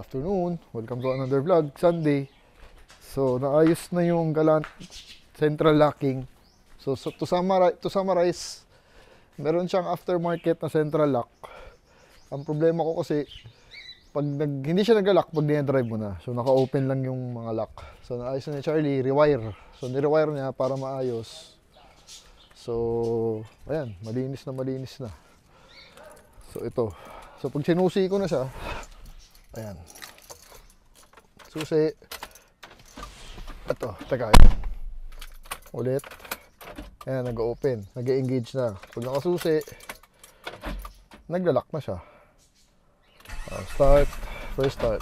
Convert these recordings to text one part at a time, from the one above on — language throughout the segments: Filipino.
afternoon. Welcome to another vlog, Sunday. So, naayos na yung Galant central locking. So to summarize, meron siyang aftermarket na central lock. Ang problema ko kasi, pag hindi siya nag-lock, pag dinadrive mo na. So, naka-open lang yung mga lock. So, naayos na ni Charlie, rewire. So, nirewire niya para maayos. So, ayan, malinis na. So, ito. So, pag sinusi ko na siya, ayan. Susi. Ito, teka. Ulit. Ayan, nag-open. Nag-engage na. Pag nakasusi, nagla-lock na siya. Start. First start.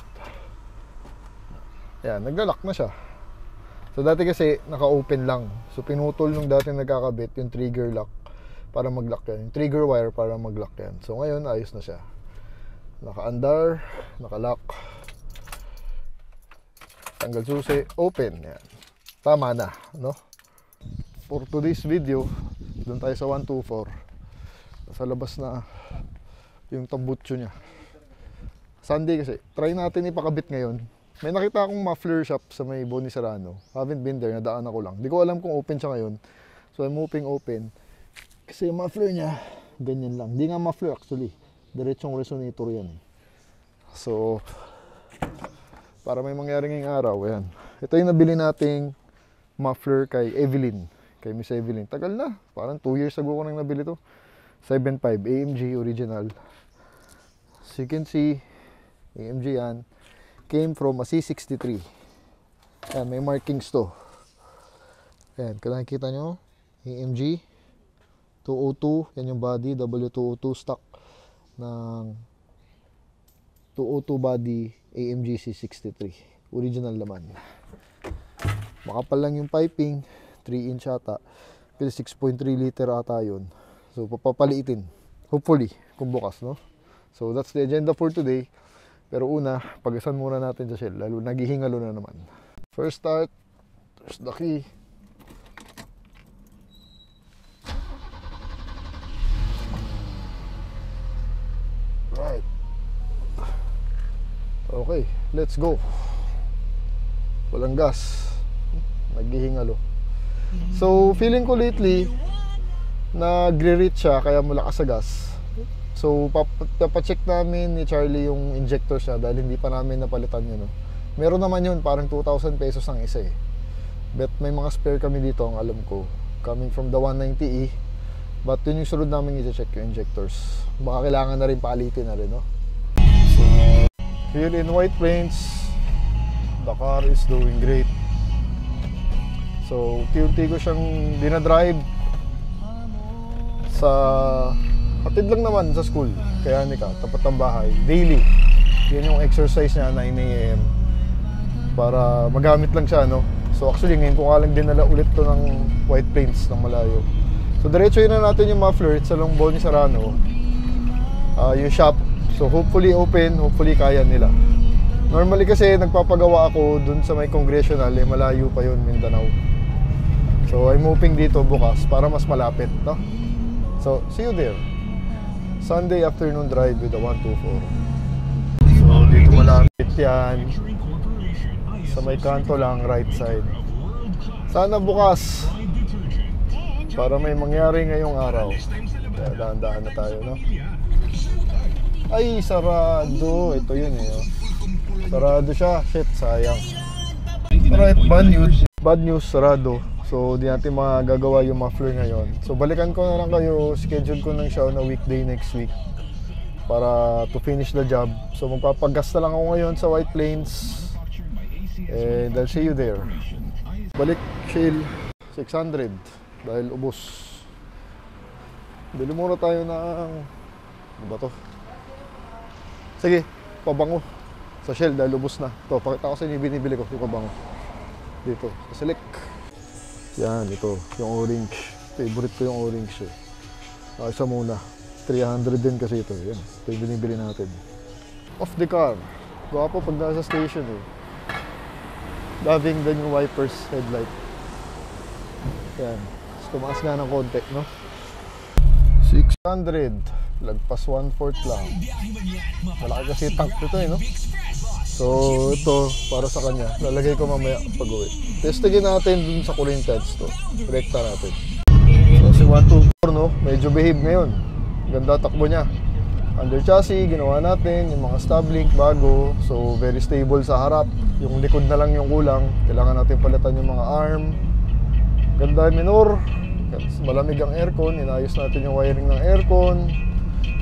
Ayan, nagla-lock na siya. So, dati kasi, naka-open lang. So, pinutol nung dati nagkakabit yung trigger lock para mag-lock yan. Yung trigger wire para mag-lock yan. So, ngayon, ayos na siya. Naka-andar, naka-lock. Tanggal susi, open. Yan. Tama na, no? For today's video, doon tayo sa 124. Sa labas na yung tambutso niya. Sunday kasi, try natin ipakabit ngayon. May nakita akong muffler shop sa may Boni Serrano. Haven't been there, nadaan ako lang. Di ko alam kung open siya ngayon. So I'm hoping open. Kasi yung muffler niya, ganyan lang. Di nga muffler actually. Diretsong resonator yan. So, para may mangyari ngayong araw, ayan. Ito yung nabili nating muffler kay Evelyn. Kay Miss Evelyn. Tagal na. Parang 2 years ago ko nang nabili to. 7.5 AMG original. So you can see, AMG yan. Came from a C63. Ayan, may markings to. Ayan, kung nakikita nyo, AMG 202, yan yung body, W202 stock ng 202 body AMG C63. Original naman. Makapal lang yung piping, 3 inch ata. Pero 6.3 liter ata yun. So, papapaliitin. Hopefully, kung bukas, no? So, that's the agenda for today. Pero una, pagasan muna natin sa shell. Lalo, naghihingalo na naman. First start, there's the key. Right. Okay, let's go. Walang gas. Naghihingalo. So, feeling ko lately, nagre-reach siya, kaya malakas sa gas. So, papacheck namin ni Charlie yung injector siya dahil hindi pa namin napalitan yun. No? Meron naman yun, parang 2,000 pesos ang isa eh. But may mga spare kami dito, ang alam ko. Coming from the 190E. But yun yung sunod namin i-check yung injectors. Baka kailangan na rin palitin na rin, no? So, here in White Plains, the car is doing great. So, unti-unti ko siyang dinadrive sa... Hatid lang naman sa school, kaya Anika, tapat ng bahay, daily. Yan yung exercise niya, 9 AM. Para magamit lang siya, no? So actually, ngayon ko nga lang dinala ulit to ng White Plains ng malayo. So diretso yun na natin yung muffler sa Long Boni Serrano. Yung shop. So hopefully open, hopefully kaya nila. Normally kasi nagpapagawa ako dun sa may congressional, eh malayo pa yun, Mindanao. So I'm hoping dito bukas para mas malapit, no? So see you there. Sunday afternoon drive with the 124. So dito malapit yan. Sa may kanto lang, right side. Sana bukas para may mangyari ngayong araw. Kaya dahan-dahan na tayo, no? Ay, sarado. Ito yun eh, no? Sarado siya. Shit, sayang. Alright, bad news, sarado. So, di natin magagawa yung muffler ngayon. So, balikan ko na lang kayo. Schedule ko ng show na weekday next week para to finish the job. So, magpapagas na lang ako ngayon sa White Plains. And I'll see you there. Balik, Shell 600 dahil ubos. Bili muna tayo ng... Ano ba to? Sige, pabango. Sa Shell dahil ubos na. Ito, pakita ko sa inyo binibili ko. Yung pabango. Dito, sa Select. Yan, ito, yung orange. Favorite ko yung orange eh. Isa muna. 300 din kasi ito. Yan, ito yung binibili natin. Off the car. Gwapo pag nasa station eh. Loving the new wipers headlight. Yan. Tumaas nga ng konti, no? 600. Lagpas 1/4 lang. Malaki kasi tank nito eh, no? So ito para sa kanya, lalagay ko mamaya pag uwi. Testingin natin dun sa Corinthians to. Rekta natin. So si 124 no, medyo behave ngayon. Ganda takbo niya. Under chassis, ginawa natin yung mga stub link bago. So very stable sa harap. Yung likod na lang yung kulang. Kailangan natin palitan yung mga arm. Ganda minor. Malamig ang aircon. Inayos natin yung wiring ng aircon.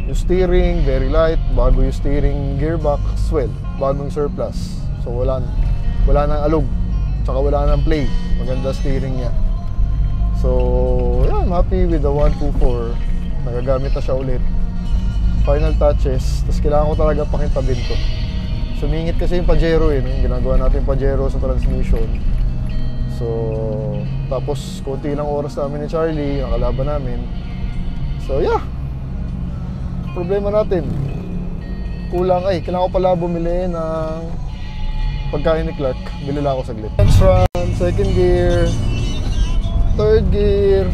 Yung steering, very light. Bago yung steering gearbox, well, bagong surplus. So wala nang alog. Tsaka wala nang play. Maganda steering niya. So yeah, I'm happy with the 124. Nagagamit na siya ulit. Final touches. Tapos kailangan ko talaga pakintabin to. Sumingit kasi yung Pajero yung ginagawa natin Pajero sa transmission. So tapos konti lang oras namin ni Charlie, ang kalaban namin. So yeah, problema natin kulang, kailangan ko pala bumili ng pagkain ni Clark. Bili lang ako saglit. Run, second gear, third gear,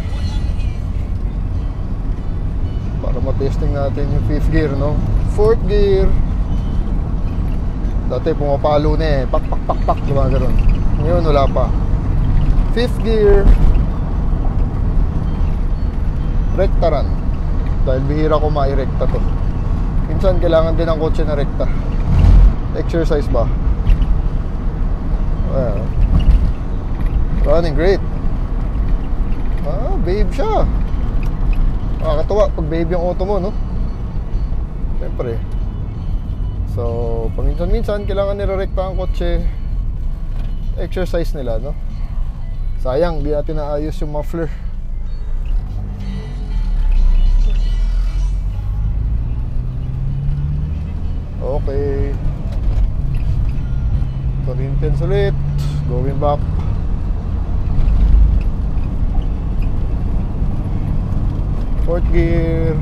para matesting natin yung fifth gear, no? Fourth gear. Dati pumapalo na pak pak pak pak, diba ganun? Ngayon wala pa. Fifth gear, rekta run. Dahil bihira ko mairekta to. Minsan kailangan din ng kotse na rekta. Exercise ba? Well, running great. Babe siya. Nakakatawa pag babe yung auto mo, no? Siyempre. So, paminsan-minsan kailangan nirerekta ang kotse. Exercise nila, no? Sayang, di natin naayos yung muffler. Okay. Corinthians ulit. Going back. Fourth gear.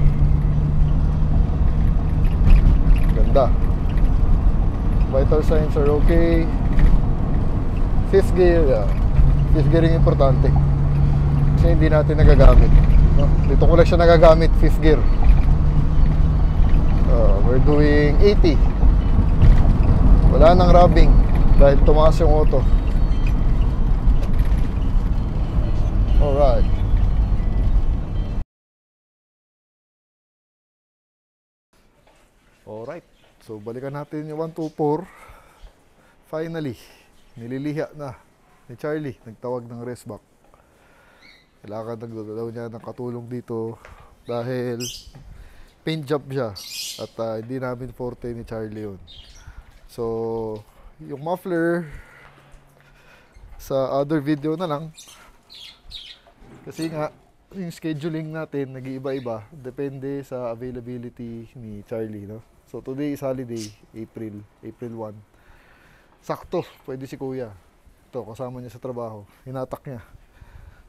Ganda. Vital signs are okay. Fifth gear, yeah. Fifth gear yung importante. Kasi hindi natin nagagamit, no? Dito ko lang siya nagagamit, fifth gear. We're doing 80. Wala nang rubbing dahil tumaas yung auto. Alright. Alright. So balikan natin yung 124. Finally, nililiha na ni Charlie. Nagtawag ng raceback. Kailangan daw niya ng katulong dito dahil paint job siya at hindi namin forte ni Charlie yun. So yung muffler sa other video na lang kasi nga yung scheduling natin nag-iiba-iba depende sa availability ni Charlie, no? So today is holiday, April 1. Sakto, pwede si Kuya. Ito, kasama niya sa trabaho. Hinatak niya.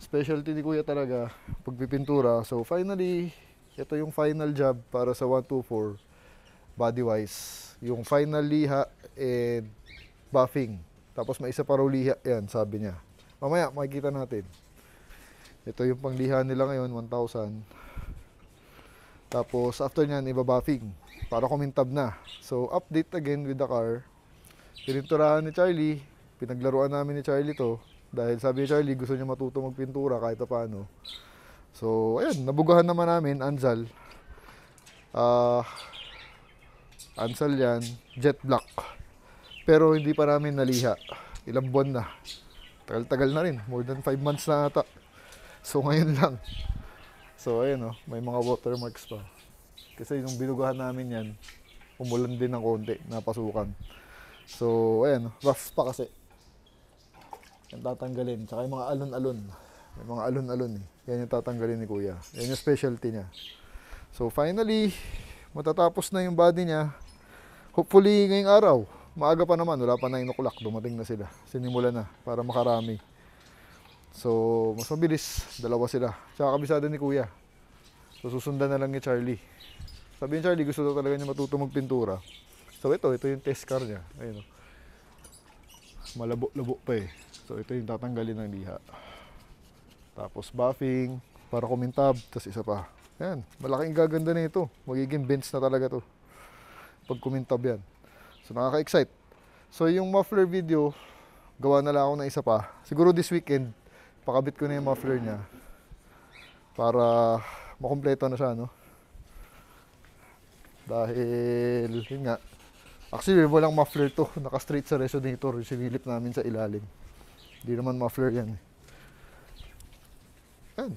Specialty ni Kuya talaga pagpipintura. So finally, ito yung final job para sa 124 body wise. Yung final liha and buffing. Tapos may isa pa raw liha yan, sabi niya. Mamaya makikita natin. Ito yung pangliha nila ngayon, 1,000. Tapos after nyan, iba-buffing para kumintab na. So update again with the car. Pininturahan ni Charlie. Pinaglaruan namin ni Charlie to. Dahil sabi ni Charlie, gusto niya matuto magpintura kahit paano. So, ayun, nabugahan naman namin, Anzal. Anzal yan, jet black. Pero hindi pa namin naliha. Ilang buwan na. Tagal-tagal na rin, more than 5 months na ata. So, ngayon lang. So, ayun, may mga watermarks pa. Kasi yung binugahan namin yan, umulan din ng konti, napasukan. So, ayun, rough pa kasi. Yan tatanggalin. Tsaka yung mga alon-alon. May mga alon-alon eh. Yan yung tatanggalin ni Kuya. Yan yung specialty niya. So finally, matatapos na yung body niya. Hopefully ngayong araw. Maaga pa naman. Wala pa 9 o'clock. Dumating na sila. Sinimula na para makarami. So mas mabilis. Dalawa sila. Tsaka kabisado ni Kuya. So susundan na lang ni Charlie. Sabi ni Charlie, gusto daw talaga niya matuto magpintura. So ito yung test car niya. Ayun, malabo-labo pa eh. So ito yung tatanggalin ng liha. Tapos buffing para kumintab, tapos isa pa. Yan, malaking gaganda na ito. Magiging bench na talaga to pag kumintab yan. So nakaka-excite. So yung muffler video, gawa na lang ako ng isa pa. Siguro this weekend, pakabit ko na yung muffler niya para makumpleto na siya, no? Dahil, yun nga, actually walang muffler to, naka-straight sa resonator, yung sinilip namin sa ilalim. Hindi naman muffler yan. Yan.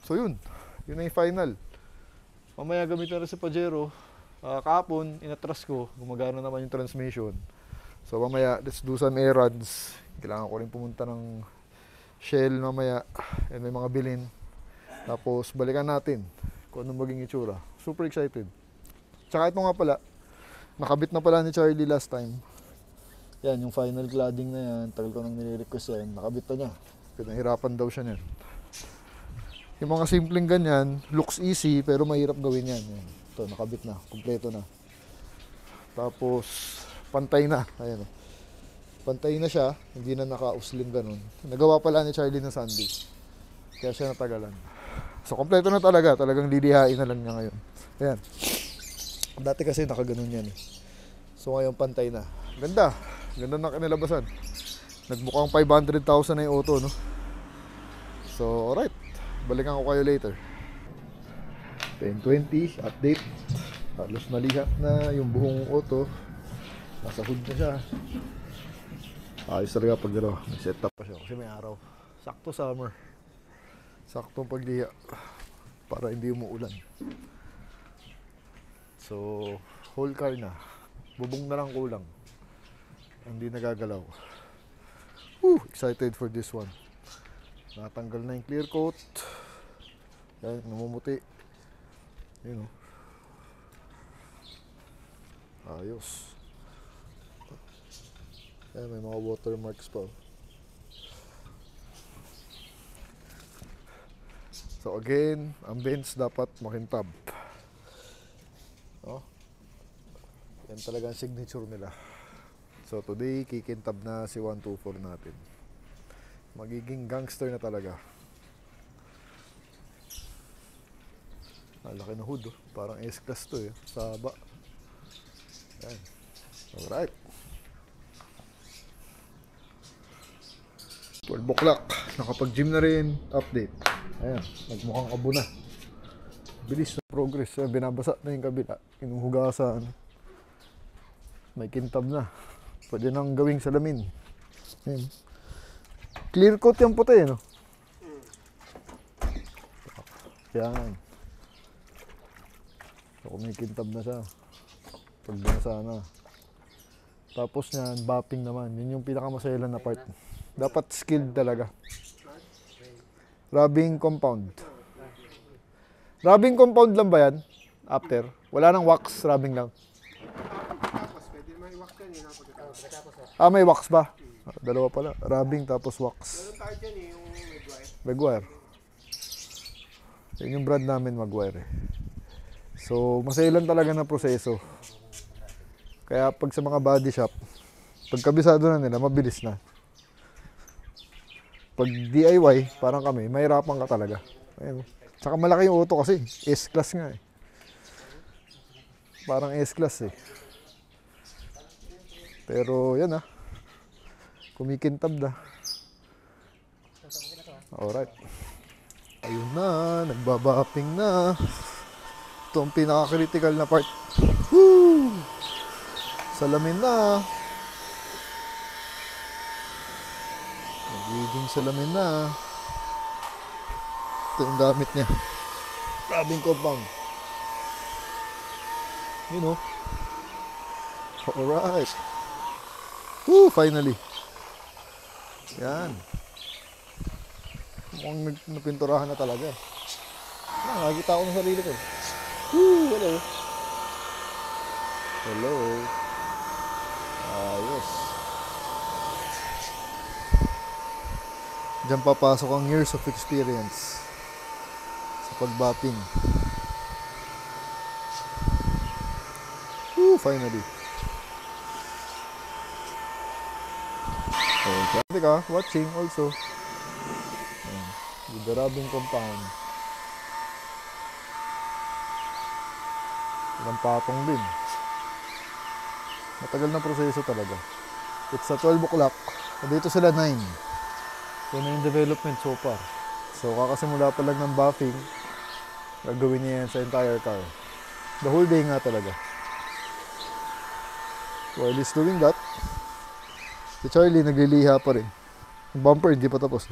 So yun na yung final. Mamaya gamitin na rin sa Pajero. Kahapon, inatras ko, gumagana naman yung transmission. So mamaya, let's do some errands. Kailangan ko rin pumunta ng Shell mamaya. And may mga bilhin. Tapos balikan natin kung anong maging itsura. Super excited. Tsaka ito nga pala, nakabit na pala ni Charlie last time. Yan, yung final cladding na yan. Tagal ko nang nire-request yan. Nakabit na niya. Pinahirapan daw siya niyan. Yung mga simpleng ganyan, looks easy pero mahirap gawin yan. Yan. Ito, nakabit na. Kompleto na. Tapos, pantay na. Ayan o. Pantay na siya. Hindi na naka-uslim ganun. Nagawa pala ni Charlie na Sunday. Kaya siya natagalan. So, kompleto na talaga. Talagang lilihain na lang niya ngayon. Ayan. Dati kasi nakaganon yan eh. So, ngayon pantay na. Ganda. Ganda na kanilabasan. Nagmukhang 500,000 na yung auto, no? So, alright. Balikan ko kayo later. 10:20, update. Halos nalihat na yung buong auto. Nasa hood na siya. Ayos talaga pag may setup pa siya kasi may araw. Sakto summer. Saktong pagliha para hindi umuulan. So, whole car na. Bubong na lang kulang. Hindi nagagalaw. Excited for this one. Natanggal na yung clear coat. Yan, namumuti. Yun o. Ayos. Yan, may mga watermarks pa. So again, ang Benz dapat makintab. Oh. Yan talaga ang signature nila. So today, kikintab na si 124 natin. Magiging gangster na talaga. Laki na hood, oh. Parang S-Class to eh. Saba. Yan. Alright. 12 o'clock. Nakapag-gym na rin. Update. Ayan. Nagmukhang abo na. Bilis na progress. Binabasa na yung kabila. Inuhugasan. May kintab na. Pwede nang gawing salamin. Ayan. Clear coat yung puti, no? Yan. So, kumikintab na siya. Pag binasa na. Tapos yan, bapping naman. Yun yung pinakamasayalan na part. Dapat skilled talaga. Rubbing compound. Rubbing compound lang ba yan? After? Wala nang wax, rubbing lang. Ah, may wax ba? Dalawa pala. Rubbing tapos wax. Meron tayo dyan eh, yung Maguire. Yun yung brand namin, Maguire eh. So, masailan talaga na proseso. Kaya pag sa mga body shop, pag kabisado na nila, mabilis na. Pag DIY, parang kami, mahirapan ka talaga. Ayun. Tsaka malaki yung auto kasi. S-Class nga eh. Parang S-Class eh. Pero yan ah. Kumikintab na. Alright. Ayun na, nagbabapping na. Ito ang pinaka-critical na part. Woo! Salamin na. Nagiging salamin na. Ito yung gamit niya. Rubbing compound. You know. Alright. Woo! Finally. Yan. Mukhang napinturahan na talaga. Nakakita ko ng sarili ko. Woo! Hello. Hello. Ayos. Diyan papasok ang years of experience sa pagbapping. Woo! Finally. Okay ka, watching also. With the rubbing compound. Ilang patong din. Matagal na proseso talaga. It's a 12 o'clock. Dito sila 9. So na yung development so far. So kakasimula pa lang ng buffing. Gagawin niya yan sa entire car. The whole day nga talaga. While he's doing that, si Charlie nagliliha pa rin. Yung bumper hindi pa tapos.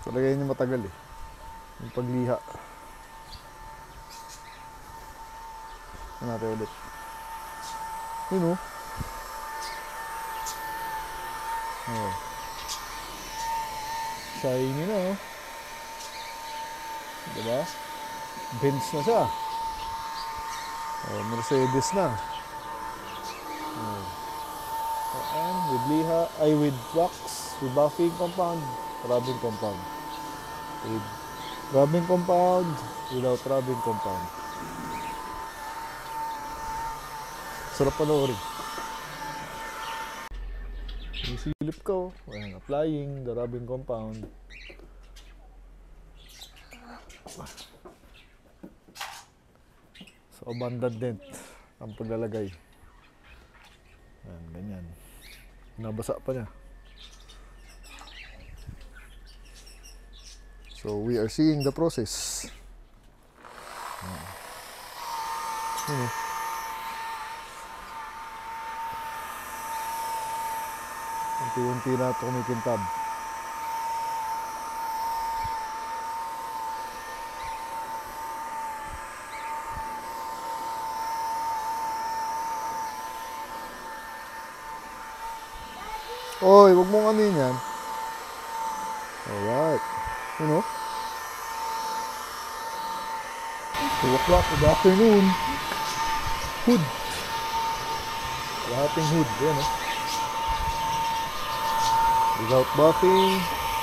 Talaga yun yung matagal eh. Yung pagliha. Ano natin ulit. Yun o. Oh. Shiny na oh. Diba? Benz na siya. Oh, Mercedes na. Oh. And with liha, ay with wax, with buffing compound, rubbing compound. With rubbing compound, without rubbing compound. Sarap panoorin. Yung silip ko, ayan, applying the rubbing compound. So abundant dent ang paglalagay. Ayan, ganyan. Nabasa pa niya. So we are seeing the process. Unti-unti na ito kumikintab. Oy, wag mong anin yan. Alright. You know? 2 o'clock, good afternoon. Hood. Lahating hood. Yan oh. Without buffing,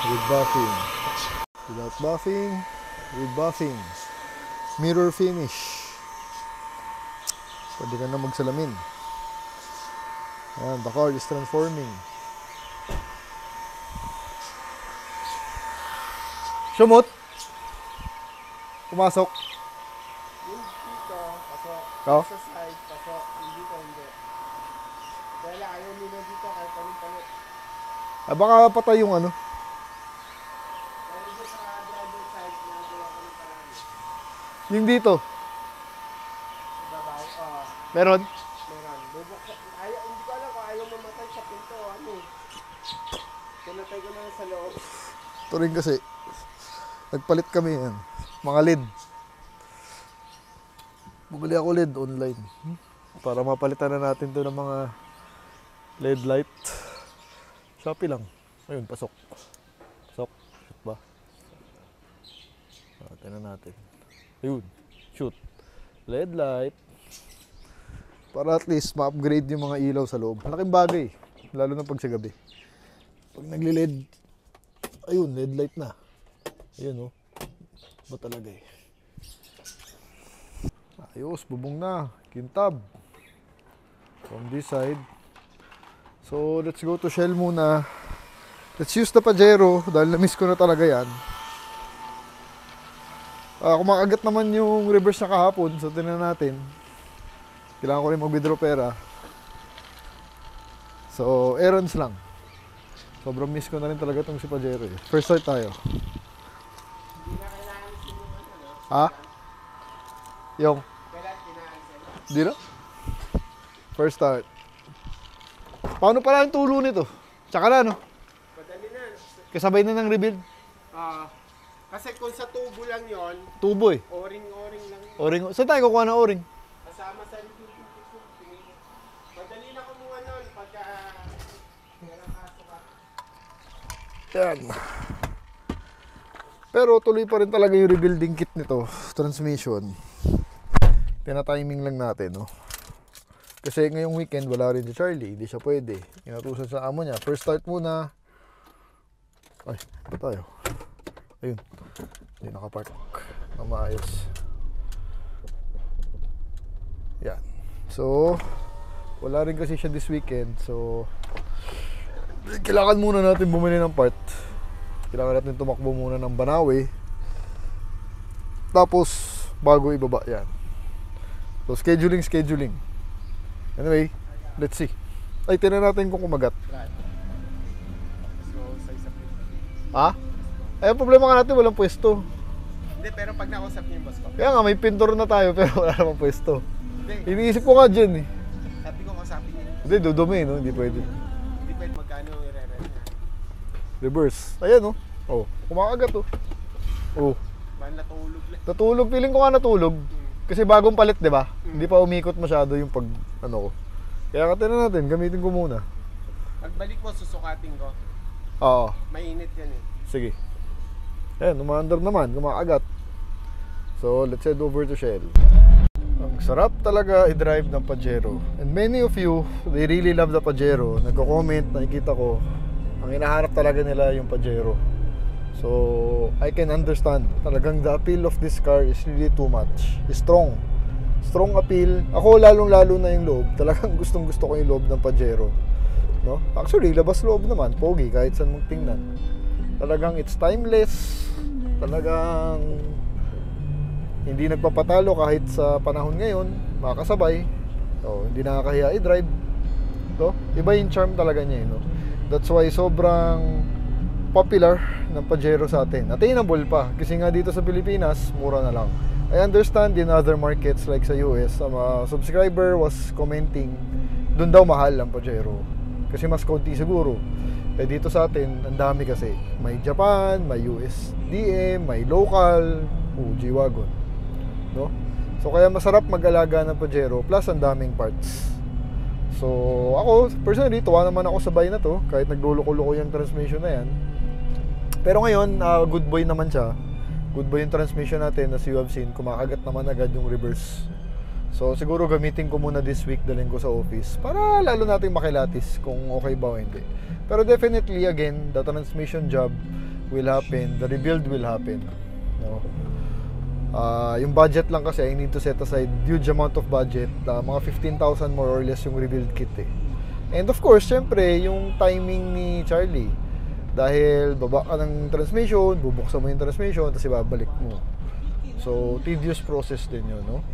with buffing. Without buffing, with buffing. Mirror finish. Pwede ka na magsalamin. Ayan, the car is transforming. Sumot. Pumasok. Yung dito, pasok. Oh? Sa side, pasok. Yung dito, hindi. Kaya ayaw nila dito kahit palit-palit. Ah, baka patay yung ano. Kaya dito sa driver side, nagawa ko ng parang. Yung dito. Babaw, Meron? meron. Bubuksan. Ayaw, hindi ko alam kung ayaw mamatay sa pinto, ano. Pinatay ko na sa loob. Ito rin kasi. Nagpalit kami yan. Mga LED. Bumili ako LED online. Para mapalitan na natin to ng mga LED light. Shopee lang. Ayun, pasok. Pasok. Shoot ba? Tingnan natin. Ayun. Shoot. LED light. Para at least ma-upgrade yung mga ilaw sa loob. Malaking bagay. Lalo na pag sa gabi. Pag nagli-LED, ayun, LED light na. Ayun oh. Ba talaga eh. Ayos, bubong na. Kintab. From this side. So, let's go to shell muna. Let's use the Pajero dahil na-miss ko na talaga yan. Kumakagat naman yung reverse na kahapon. So, tingnan natin. Kailangan ko rin mag-withdraw pera. So, errands lang. Sobrang miss ko na rin talaga itong si Pajero eh. First start tayo. Hindi na kailangan sinuman, ano? Ha? Yung? Kailangan kinahansin. Di na? First start. Paano pala yung tulo nito? Tsaka na, no? Madali na. Kasabay na ng rebuild. Kasi kung sa tubo lang yon, Tubo eh. o-ring lang yun. O-ring. Saan tayo kukuha ng o-ring? Kasama sa rebuilding system. Madali na kumuha nun pagka meron kaso ka. Yan. Pero tuloy pa rin talaga yung rebuilding kit nito. Transmission. Tina-timing lang natin, no? Kasi ngayong weekend wala rin si Charlie. Hindi siya pwede. Inutusan sa amo niya. First start muna. Ay, ba tayo? Ayun. Hindi nakapark. Ang maayos. Yan. So, wala rin kasi siya this weekend. So, kailangan muna natin bumili ng part. Kailangan natin tumakbo muna ng Banawe. Tapos, bago ibaba. Yan. So, scheduling. Anyway, let's see. Ay, tinan natin kung kumagat. So, size up yun. Ha? Ay, ang problema nga natin, walang pwesto. Hindi, pero pag nakausap niyo yung boss ko. Kaya nga, may pintor na tayo pero wala namang pwesto. Hindi, Iniisip ko nga dyan eh. sabi ko kausapin niyo. Hindi, dudumi, no? Hindi pwede. Hindi pwede magkano yung i-rent niya. Reverse. Ayan, oh. Oh, kumakagat, oh. Oh. Baan natulog lang. Natulog, feeling ko nga natulog. Kasi bagong palit, di ba? Hindi pa umikot masyado yung pag, ano ko. Kaya katin na natin, gamitin ko muna. Pagbalik mo, susukatin ko. Oo, Mainit yan eh. sige. Ayan, umaandar naman, kumakagat. So, let's head over to Shell. Ang sarap talaga i-drive ng Pajero. And many of you, they really love the Pajero. Nagko-comment, nakikita ko, ang hinahanap talaga nila yung Pajero. So, I can understand. Talagang the appeal of this car is really too much. Strong. Strong appeal. Ako lalong-lalo na yung loob. Talagang gustong-gusto ko yung loob ng Pajero. No? Actually, labas-loob naman. Pogi, kahit saan mong tingnan. Talagang it's timeless. Talagang hindi nagpapatalo kahit sa panahon ngayon. Makakasabay. So, hindi nakakahiya i-drive. So, iba yung charm talaga niya. No? That's why sobrang popular ng Pajero sa atin. Attainable pa. Kasi nga dito sa Pilipinas, mura na lang. I understand in other markets like sa US, a subscriber was commenting, dun daw mahal ang Pajero. Kasi mas konti siguro. Eh dito sa atin, ang dami kasi. May Japan, may USDM, may local, G-Wagon. No? So kaya masarap mag-alaga ng Pajero, plus ang daming parts. So ako, personally, tuwa naman ako sa buy na to, kahit nagluluko-luko yung transmission na yan. Pero ngayon, good boy naman siya. Good boy yung transmission natin, as you have seen, kumakagat naman agad yung reverse. So siguro gamitin ko muna this week, dalhin ko sa office para lalo nating makilatis kung okay ba o hindi. Pero definitely, again, the transmission job will happen, the rebuild will happen. No? Yung budget lang kasi, I need to set aside huge amount of budget, mga 15,000 more or less yung rebuild kit eh. And of course, syempre, yung timing ni Charlie. Dahil baba ka ng transmission, bubuksan mo yung transmission, tapos ibabalik mo. So, tedious process din yun, no?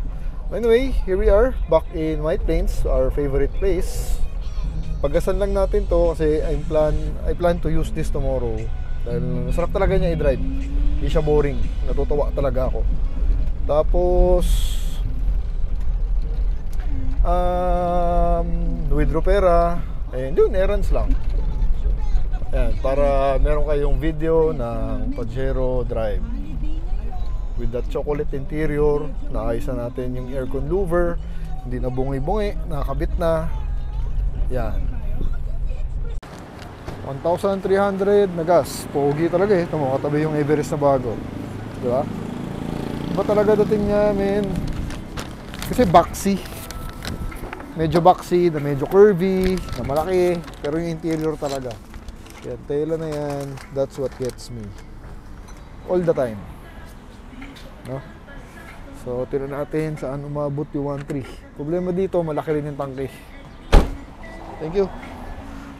Anyway, here we are, back in White Plains, our favorite place. Paggasan lang natin to kasi I plan to use this tomorrow. Dahil masarap talaga niya i-drive. Hindi siya boring. Natutuwa talaga ako. Tapos, withdraw pera. And yun, errands lang. Ayan, para meron kayong video ng Pajero Drive with that chocolate interior. Naayos na natin yung aircon louver, hindi na bungi-bungi, nakakabit na. Yan, 1,300 na gas. Pogi talaga eh. Ito mo, katabi yung Everest na bago, diba? Iba talaga dating niya, men. Kasi boxy. Medyo boxy, na medyo curvy, na malaki. Pero yung interior talaga, yan, tela na yan, that's what gets me all the time, no? So, tira natin saan umabot yung 1.3. Problema dito, malaki rin yung tangke. Thank you.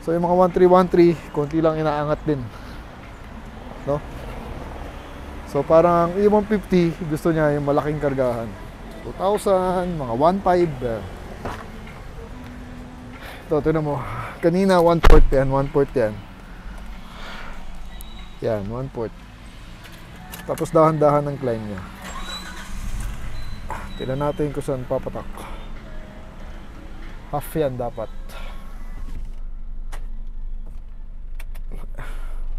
So, yung mga 1.3, konti lang inaangat din, no? So, parang yung 150, gusto niya yung malaking kargahan. 2,000, mga 1.5. Ito, tinan mo. Kanina, 1/4 yan, 1/4 yan. Yan, 1/4. Tapos dahan-dahan ng climb niya. Tignan natin kung saan papatak. Half yan dapat.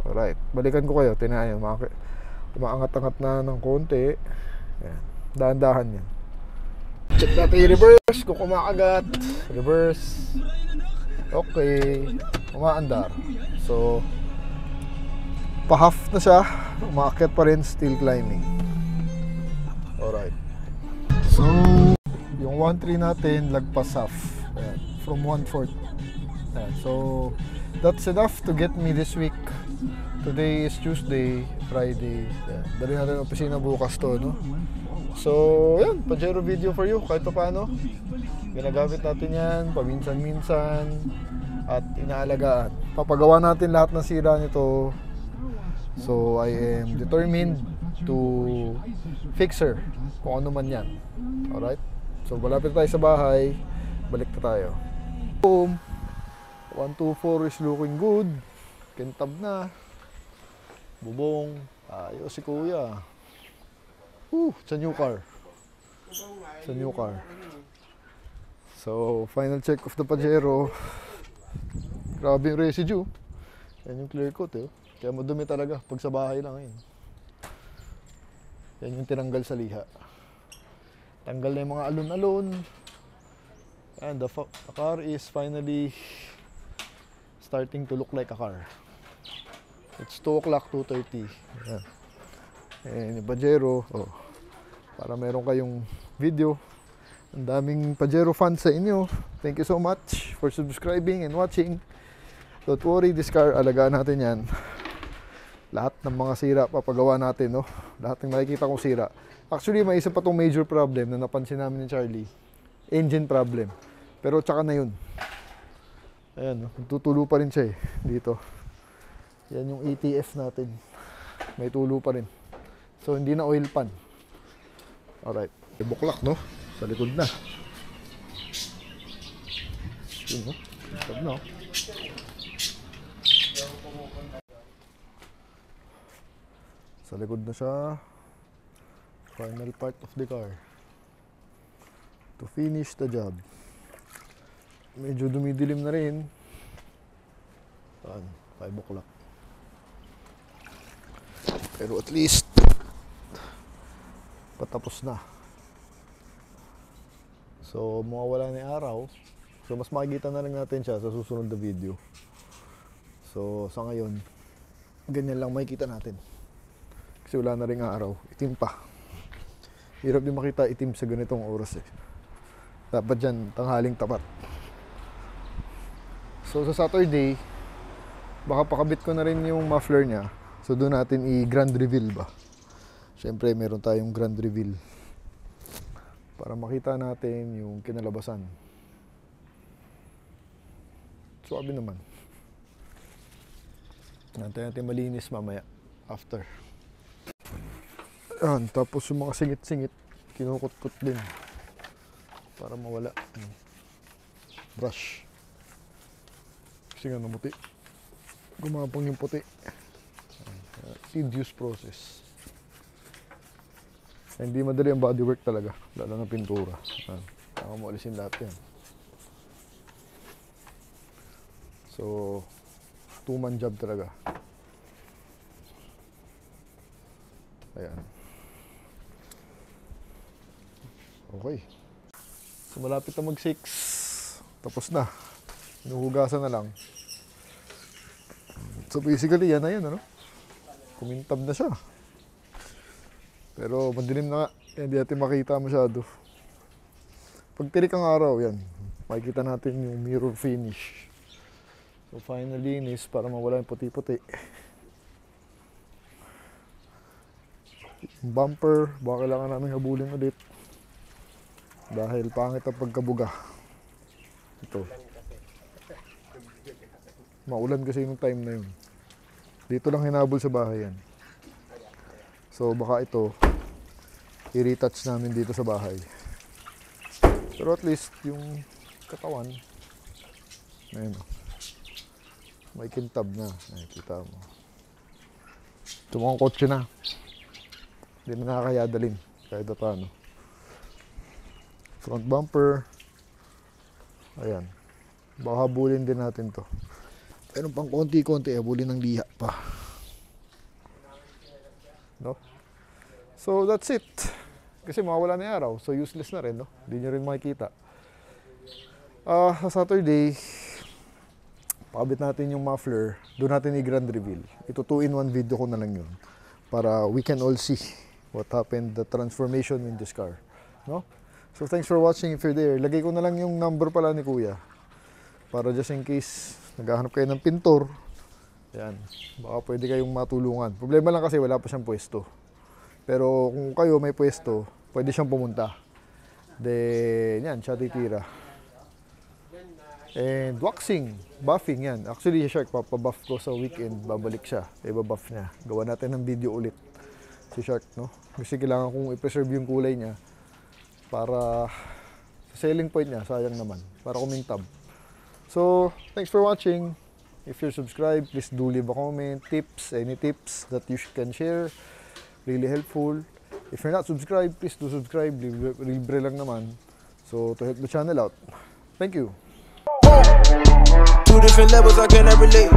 Alright, balikan ko kayo. Tignan yan, umaangat-angat na ng konti. Yan, dahan-dahan yan. Check natin yung reverse kung kumakagat. Reverse. Okay, umaandar. So, pa-half na siya, umaakit pa rin, still climbing. Alright. So, yung 1.3 natin, lagpas half. Ayan, from 1/4. Ayan, so, that's enough to get me this week. Today is Tuesday, Friday. Ayan, dali natin opisina bukas to, no? So, yan, Pajero video for you, kahit pa paano. Ginagamit natin yan, paminsan-minsan, at inaalagaan. Papagawa natin lahat ng sira nito. So, I am determined to fix her, kung ano man yan. Alright? So, malapit tayo sa bahay. balik na tayo. Boom! 124 is looking good. Kintab na. Bubong. Ayos si kuya. It's a new car. It's a new car. So, final check of the Pajero. Grabe yung residue. Yan yung clear coat eh. Kaya madumi talaga pag sa bahay lang yun. Yan yung tinanggal sa liha. Tanggal na yung mga alon-alon. And the car is finally starting to look like a car. It's 2 o'clock, 2:30. Yan. And yung Pajero, para meron kayong video. Ang daming Pajero fans sa inyo. Thank you so much for subscribing and watching. Don't worry, this car, alagaan natin yan. Lahat ng mga sira papagawa natin, no? Lahat ng makikita kong sira. Actually, may isa pa tong major problem na napansin namin ni Charlie. Engine problem. Pero tsaka na yun. Ayan, no? Tutulo pa rin siya eh, dito. Yan yung ETF natin. May tulo pa rin. So, hindi na oil pan. Alright. Buklak, no? Sa likod na. Yun, no? Stop na, oh. Sa likod na siya. Final part of the car. To finish the job. Medyo dumidilim na rin. 5 o'clock. Pero at least patapos na. So mawawala na yung araw. So mas makikita na lang natin siya sa susunod na video. So sa ngayon, ganyan lang makikita natin. Kasi wala na rin araw. Itim pa. Hirap din makita itim sa ganitong oras eh. Dapat dyan, tanghaling tapat. So sa Saturday, baka pakabit ko na rin yung muffler niya. So doon natin i-grand reveal ba. Siyempre meron tayong grand reveal. Para makita natin yung kinalabasan. Suwabe naman. Natin natin malinis mamaya. After. Yan, tapos yung mga singit-singit, kinukut-kut din. Para mawala. Brush. Kasi nga namuti. Gumapang yung puti. Tedious process. Hindi madali ang bodywork talaga. Lalo na pintura. Kaya mo alisin lahat yan. So, 2-man job talaga. Ayan. Okay. So, malapit na mag-6. Tapos na. Inuhugasan na lang. So, basically, yan na yan, ano? Kumintab na siya. Pero, madilim na nga. Hindi natin makita masyado. Pag tirik ang araw, yan. Makikita natin yung mirror finish. So, finally, linis para mawala yung puti-puti. Yung bumper, baka kailangan namin habulin ulit. Dahil pangit ang pagkabuga. Ito. Maulan kasi yung time na yun. Dito lang hinabol sa bahay yan. So baka ito, i-retouch namin dito sa bahay. Pero at least yung katawan, ayun o. May kintab na. Nakikita mo. Ito mga kotse na. Hindi na nakakaya dalhin. Kahit paano. Front bumper. Ayan. Baka habulin din natin to. Pero pang konti-konti, habulin ng liha pa. No? So that's it. Kasi mawawala na yung araw. So useless na rin, no? Hindi nyo rin makikita. Sa Saturday, pakabit natin yung muffler. Doon natin i-grand reveal. Ito 2-in-1 video ko na lang yun. Para we can all see what happened, the transformation in this car. No? So thanks for watching if you're there. Lagay ko na lang yung number pala ni Kuya. Para just in case naghahanap kayo ng pintor. Yan. Baka pwede kayong matulungan. Problema lang kasi wala pa siyang pwesto. Pero kung kayo may pwesto, pwede siyang pumunta. Then, yan, siya titira. And waxing, buffing yan. Actually, Shark, papabuff ko sa weekend, babalik siya. Ibabuff niya. Gawa natin ng video ulit. Si Shark, no? Kasi kailangan kong i-preserve yung kulay niya para Selling point niya, sayang naman. Para kumintab. So, thanks for watching. If you're subscribed, please do leave a comment. Tips, any tips that you can share. Really helpful. If you're not subscribed, please do subscribe. Libre lang naman. So, to help the channel out. Thank you. Two different levels, I cannot relate.